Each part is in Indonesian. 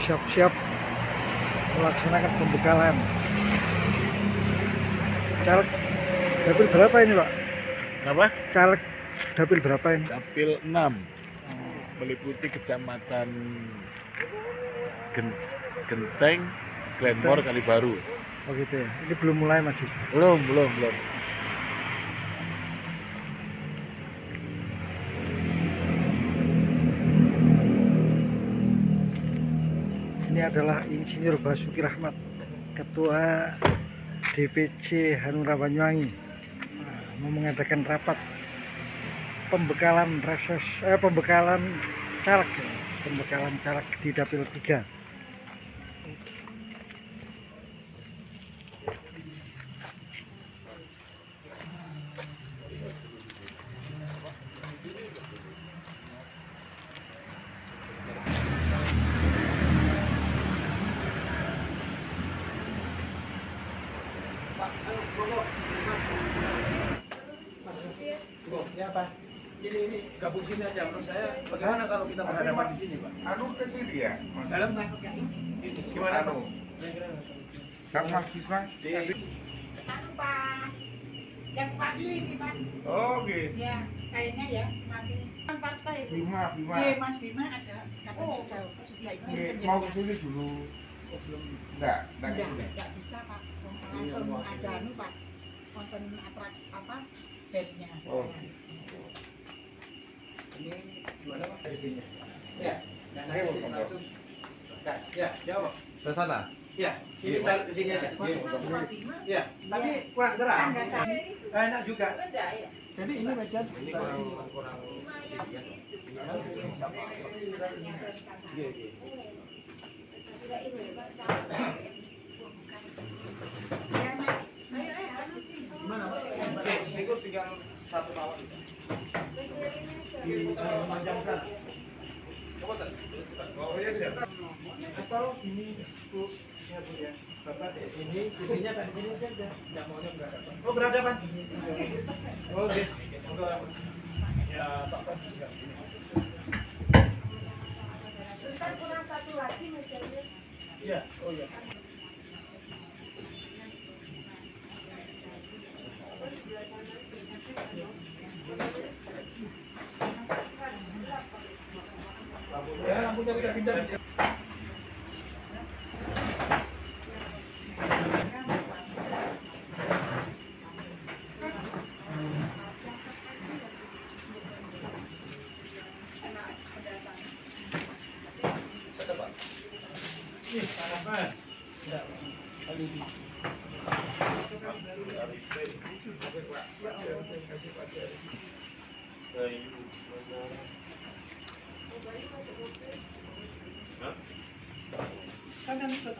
siap-siap melaksanakan pembekalan. Caleg dapil berapa ini, Pak? Apa? Caleg dapil berapa ini? Dapil 6 meliputi kecamatan Genteng, Glenmore, Kalibaru. Oh gitu ya. Ini belum mulai masih. Belum. Ini adalah Insinyur Basuki Rahmat, Ketua DPC Hanura Banyuwangi, mau mengadakan rapat pembekalan pembekalan caleg di dapil 3. Ya Pak, ini gabung sini aja. Menurut saya, bagaimana kalau kita berhadapan di sini, Pak? Anu ke sini ya? Dalam gimana, Pak? Sama Kisma? Anu Pak, yang wakili ini Pak. Oh gitu. Ya, kayaknya ya wakili partai. Bima. Iya, Mas Bima ada sudah izin. Mau ke sini dulu. Belum. Enggak Bisa Pak. Langsung ada anu Pak. Konten bednya. Oh. Ini gimana, Pak? Di sini. Ya. Langsung. Ya, jawab. Ke sana? Ya, ini taruh ke sini aja. Ya, tapi kurang terang. Enak juga. Jadi ini meja Ini kurang Gimana, Pak? Ikut tinggal satu tawar bisa. Di panjang sana. Oh iya siap. Atau ini Bu, ya Bu ya. Bapak di sini, kursinya kan di sini aja. Enggak maunya berhadapan. Oh, berhadapan. Oh, oke. Ya, Bapak juga sini. Terus kan kurang satu lagi mejanya. Iya, oh iya. Ya, lampunya kita pindah.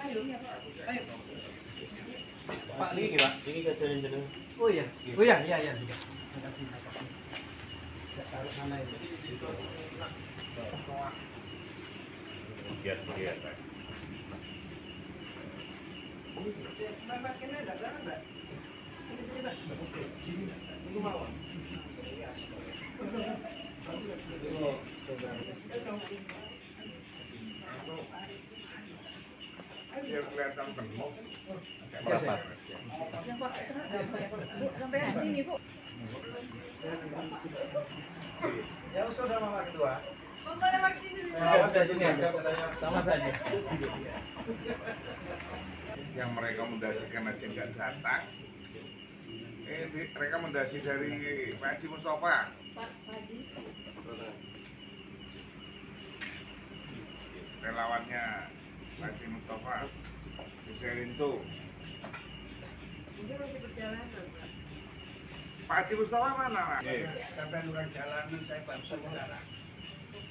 Ayo. Pak, ini Pak. Ini kajian jeneng. Oh iya. Oh iya. Terima kasih. Tidak taruh sana ini. Biar Pak. Mas kena enggak berangkat enggak? Ini Mas. Ini mau. Biar kelihatan penuh. Berapa? Yang pakai seragam, Bu, sampai sini, Bu. Ya sudah Mama Ketua. Bapak lewat sini. Sama saja. Yang merekomendasikan aja nggak datang. Rekomendasi dari Pak Haji Mustafa. Pak Haji. Relawannya Pak Haji Mustafa. Bisa Rinto. Ini masih perjalanan, Pak. Pak Haji Mustafa mana, Pak? Sampai lurah jalanan saya bantu sekarang.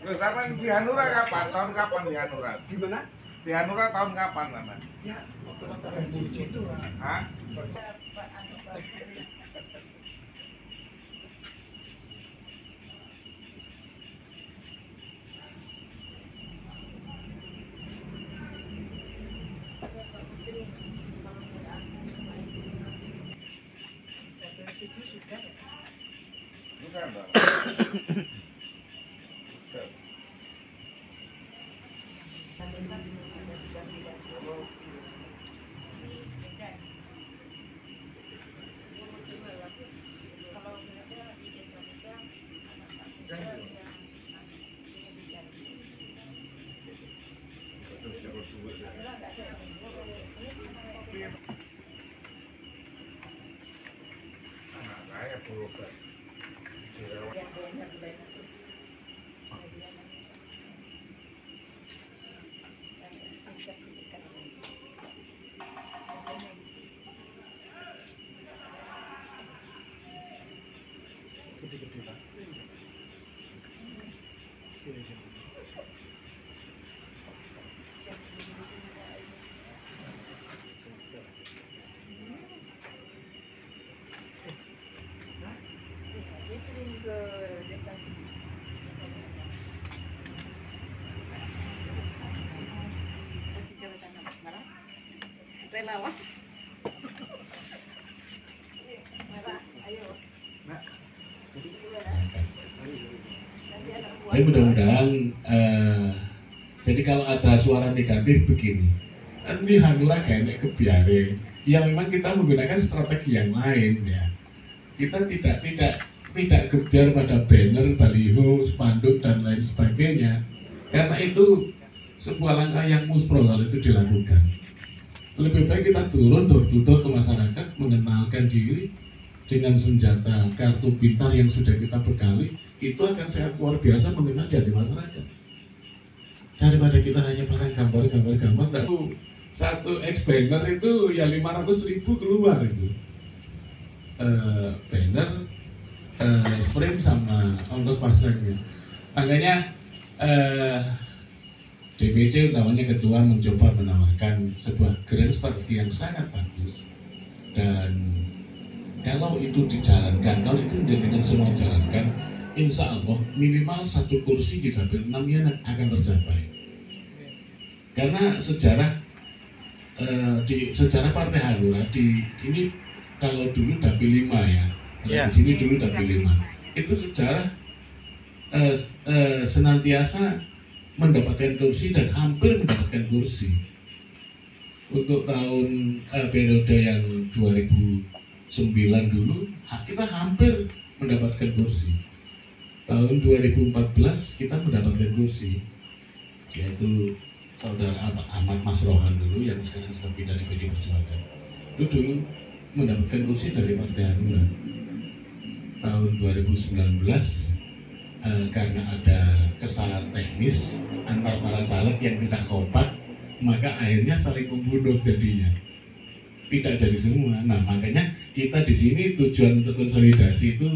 Terus apa yang di Hanura kapan? Tahun kapan di Hanura? Gimana? Di Hanura tahun kapan, Mama? Ya, waktu di situ lah. Hah? Pak Anu Bakri. Bukan, Bang. Anak saya berobat. Dia sering ke desa sini. Kasih jabatan apa sekarang? Relawan. Marah, ayo. Tapi mudah-mudahan jadi kalau ada suara negatif begini, kan ini Hanura kayaknya kebiare. Ya memang kita menggunakan strategi yang lain ya. Kita tidak gebiar pada banner, baliho, spanduk dan lain sebagainya. Karena itu sebuah langkah yang muspro kalau itu dilakukan. Lebih baik kita turun door-to-door ke masyarakat, mengenalkan diri dengan senjata kartu pintar yang sudah kita bekali, itu akan sangat luar biasa mengenal di hati masyarakat. Daripada kita hanya pasang gambar, satu X banner itu ya 500.000 keluar itu. Banner, frame sama ongkos pasangnya. Makanya DPC utamanya ketua mencoba menawarkan sebuah grand strategi yang sangat bagus. Dan kalau itu dijalankan, kalau itu dengan semua jalankan, insya Allah minimal 1 kursi di dapil 6 ya akan tercapai. Karena di sejarah Partai Hanura ini kalau dulu dapil 5 ya, di sini dulu dapil 5, itu sejarah senantiasa mendapatkan kursi dan hampir mendapatkan kursi. Untuk tahun periode yang 2009 dulu kita hampir mendapatkan kursi. Tahun 2014 kita mendapatkan kursi, yaitu saudara Ahmad Masrohan dulu yang sekarang sudah pindah di PD Perjuangan. Itu dulu mendapatkan kursi dari Partai Hanura. Tahun 2019 karena ada kesalahan teknis antar para caleg yang tidak kompak, maka akhirnya saling membunuh jadinya. Tidak jadi semua. Nah, makanya kita di sini tujuan untuk konsolidasi itu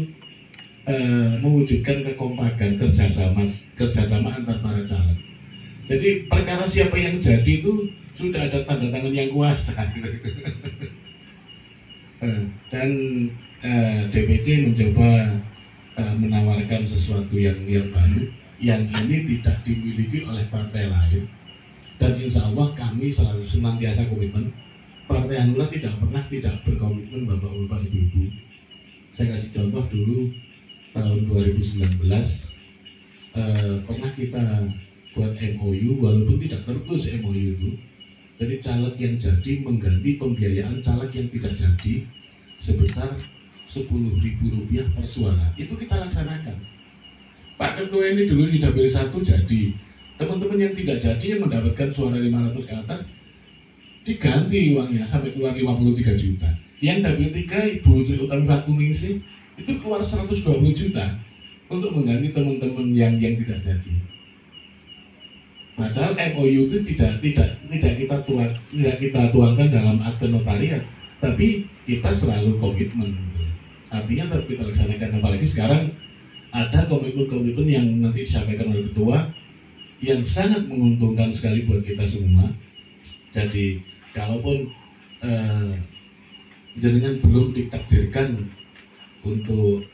mewujudkan kekompakan, kerjasama antar para caleg. Jadi perkara siapa yang jadi itu sudah ada tanda tangan yang kuasa. Dan DPC mencoba menawarkan sesuatu yang baru, yang ini tidak dimiliki oleh partai lain. Dan insya Allah kami selalu senantiasa komitmen. Partai Hanura tidak pernah tidak berkomitmen bapak-bapak, ibu-ibu. Saya kasih contoh dulu tahun 2019 pernah kita buat MOU, walaupun tidak tertulis MOU itu. Jadi caleg yang jadi mengganti pembiayaan caleg yang tidak jadi sebesar Rp10.000 per suara. Itu kita laksanakan. Pak Ketua ini dulu di dapil 1 jadi. Teman-teman yang tidak jadi yang mendapatkan suara 500 ke atas diganti uangnya sampai keluar 53 juta. Yang dapil 3 Ibu Sri Utami Fatulingsi itu keluar 120 juta untuk mengganti teman-teman yang tidak jadi. Padahal MOU itu tidak kita tuangkan dalam akte notariat, tapi kita selalu komitmen. Artinya tetap kita laksanakan. Apalagi sekarang ada komitmen-komitmen yang nanti disampaikan oleh ketua yang sangat menguntungkan sekali buat kita semua. Jadi kalaupun jenengan belum ditakdirkan untuk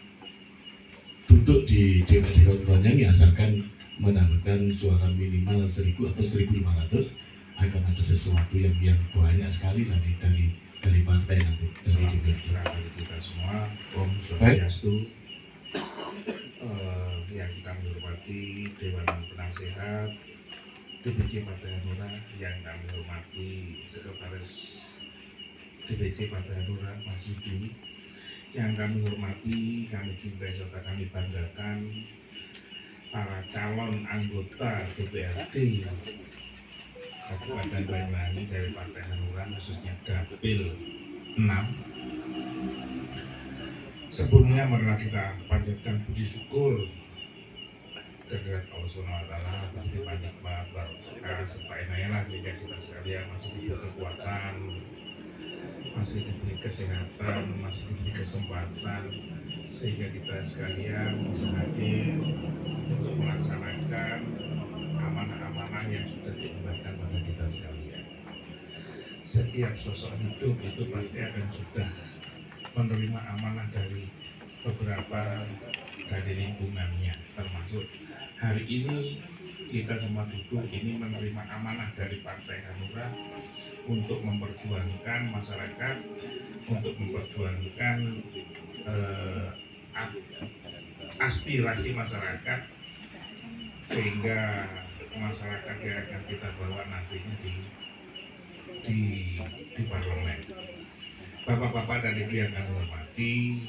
duduk di DPD Kabupaten ya, asalkan mendapatkan suara minimal 1.000 atau 1.500, akan ada sesuatu yang banyak sekali dari partai nanti, dari DPD. Kita semua, Om Swastiastu, yang kita menghormati Dewan Penasehat DPC Partai Hanura, yang kami hormati Sekretaris DPC Partai Hanura Mas Yudi, yang kami hormati, kami cintai serta kami banggakan calon anggota DPRD Kabupaten Banyuwangi dari Partai Hanura, khususnya Dapil 6. Sebelumnya marilah kita panjatkan puji syukur kehadirat Allah SWT atas banyak barokah serta inayah sehingga kita sekalian masih diberi kekuatan, masih diberi kesehatan, masih diberi kesempatan, sehingga kita sekalian bisa hadir untuk melaksanakan amanah-amanah yang sudah diembankan pada kita sekalian. Setiap sosok hidup itu pasti akan sudah menerima amanah dari beberapa dari lingkungannya, termasuk hari ini kita semua duduk ini menerima amanah dari Partai Hanura untuk memperjuangkan masyarakat, untuk memperjuangkan aspirasi masyarakat, sehingga masyarakat yang akan kita bawa nantinya di parlemen. Bapak-bapak dan ibu yang kami hormati,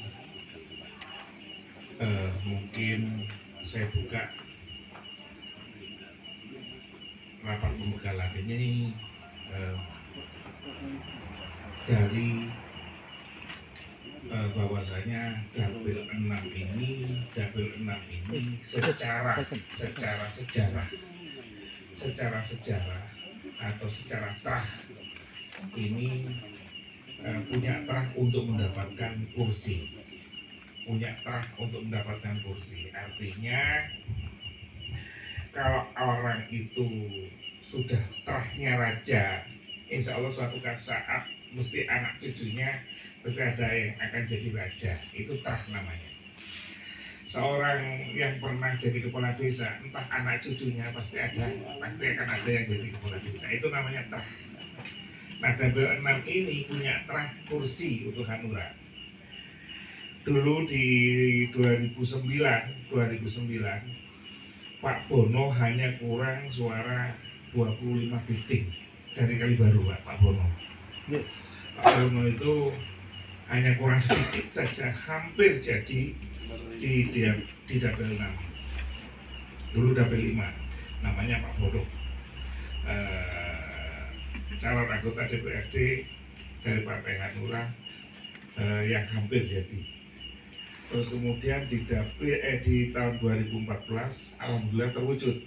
mungkin saya buka rapat pembegalan ini dari bahwasanya Dapil 6 ini secara sejarah atau secara trah ini punya trah untuk mendapatkan kursi, artinya kalau orang itu sudah trahnya raja, insya Allah suatu saat mesti anak cucunya mesti ada yang akan jadi raja. Itu trah namanya. Seorang yang pernah jadi kepala desa, entah anak cucunya pasti akan ada yang jadi kepala desa. Itu namanya trah. Nah, Dapil 6 ini punya trah kursi untuk Hanura. Dulu di 2009 Pak Bono hanya kurang suara 25 bidding dari Kalibaru, Pak Bono. Pak Bono itu hanya kurang sedikit saja, hampir jadi di Dapil 6. Dulu Dapil 5, namanya Pak Bono. Calon anggota DPRD dari Partai Hanura yang hampir jadi. Terus kemudian di tahun 2014 alhamdulillah terwujud.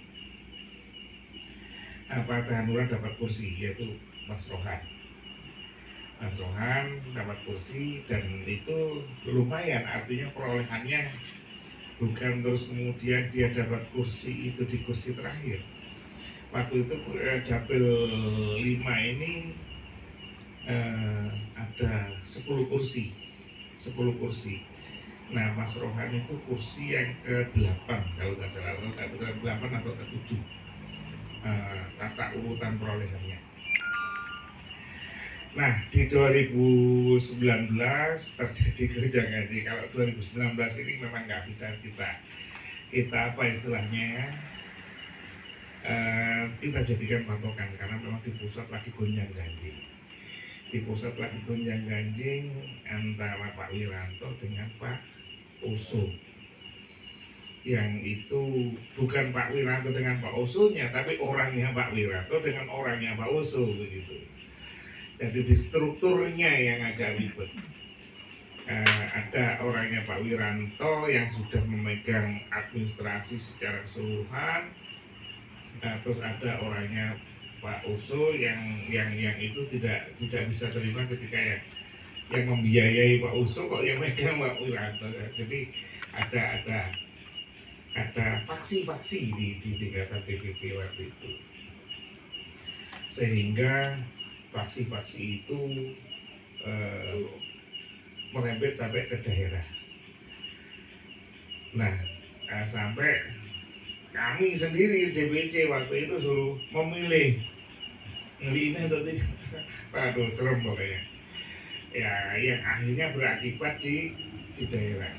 Partai Hanura dapat kursi, yaitu Mas Rohan dapat kursi, dan itu lumayan, artinya perolehannya bukan terus kemudian dia dapat kursi itu di kursi terakhir. Waktu itu Dapil 5 ini ada 10 kursi. Nah, Mas Rohan itu kursi yang ke-8 kalau nggak salah, atau ke-8 atau ke-7 tata urutan perolehannya. Nah, di 2019 terjadi gonjang-ganjing. Kalau 2019 ini memang nggak bisa kita apa istilahnya ya, kita jadikan patokan, karena memang di pusat lagi gonjang-ganjing. Antara Pak Wiranto dengan Pak Oso. Yang itu bukan Pak Wiranto dengan Pak Oso-nya, tapi orangnya Pak Wiranto dengan orangnya Pak Oso begitu. Jadi di strukturnya yang agak ribet. Ada orangnya Pak Wiranto yang sudah memegang administrasi secara keseluruhan. Terus ada orangnya Pak Oso yang itu tidak bisa terima ketika yang membiayai Pak Oso kok yang megang Pak Wiranto. Jadi ada faksi-faksi di tingkatan DPP waktu itu, sehingga faksi-faksi itu merembet sampai ke daerah. Nah, sampai kami sendiri DPC waktu itu suruh memilih ini atau tidak. Waduh, serem pokoknya. Ya, yang akhirnya berakibat di daerah.